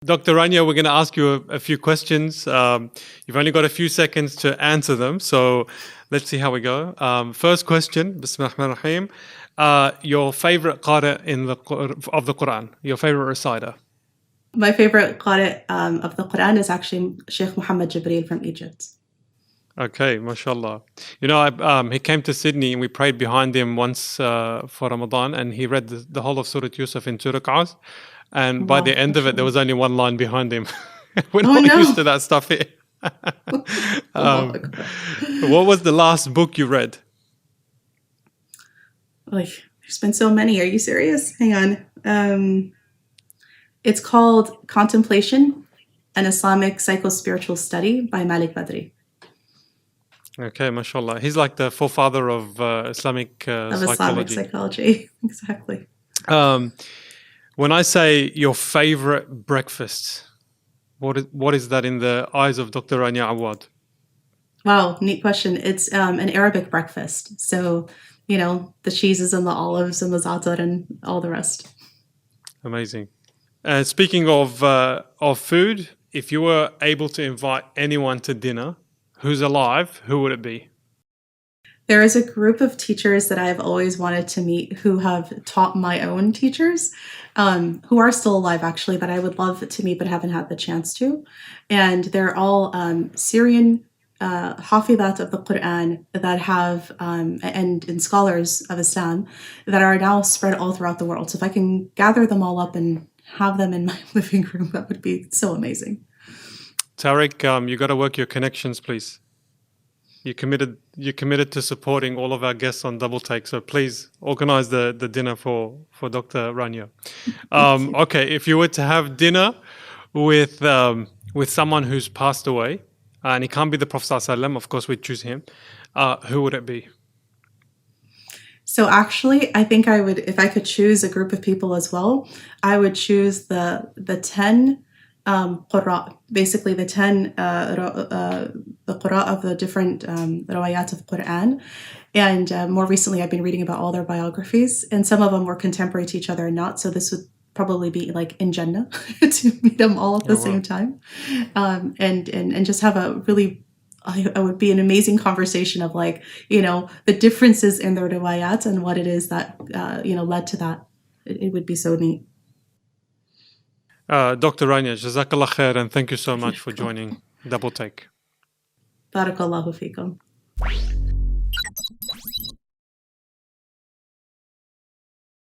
Dr. Rania, we're going to ask you a few questions. You've only got a few seconds to answer them, so let's see how we go. First question, Bismillah ar-Rahman ar-Rahim. Your favorite qari of the Quran, your favorite reciter? My favorite qari of the Quran is actually Sheikh Muhammad Jibreel from Egypt. Okay, mashallah. You know, he came to Sydney and we prayed behind him once for Ramadan, and he read the whole of Surah Yusuf in 2 rak'ahs. And by the Wow, end of it, there was only one line behind him. We're oh not used no! to that stuff here. Allahu um, Akbar. what was the last book you read? Like, there's been so many. Are you serious? Hang on. It's called Contemplation, an Islamic Psycho-Spiritual Study by Malik Badri. Okay, mashallah. He's like the forefather of Islamic Of psychology. Islamic psychology. Exactly. When I say your favorite breakfast, what is that in the eyes of Dr. Rania Awaad? Wow, neat question. It's an Arabic breakfast. So, you know, the cheeses and the olives and the za'atar and all the rest. Amazing. Speaking of food, if you were able to invite anyone to dinner who's alive, who would it be? There is a group of teachers that I've always wanted to meet who have taught my own teachers, who are still alive actually, that I would love to meet but haven't had the chance to. And they're all Syrian hafidhat of the Quran that have, and scholars of Islam that are now spread all throughout the world. So if I can gather them all up and have them in my living room, that would be so amazing. Tariq, you got to work your connections, please. You're committed to supporting all of our guests on Double Take, so please organize the dinner for Dr. Rania. Okay, if you were to have dinner with someone who's passed away, and it can't be the Prophet ﷺ, of course we'd choose him, who would it be? So actually, I think I would, if I could choose a group of people as well, I would choose the 10 qurra, basically the 10 the qurra of the different rawayat of Quran. And more recently, I've been reading about all their biographies, and some of them were contemporary to each other and not. So this would probably be like in Jannah to meet them all at the same time, and just have a really. I would be an amazing conversation of, like, you know, the differences in their riwayat and what it is that you know, led to that. It would be so neat. Dr. Rania, Jazakallah khair, and thank you so much for joining Double Take. Barakallahu feekum.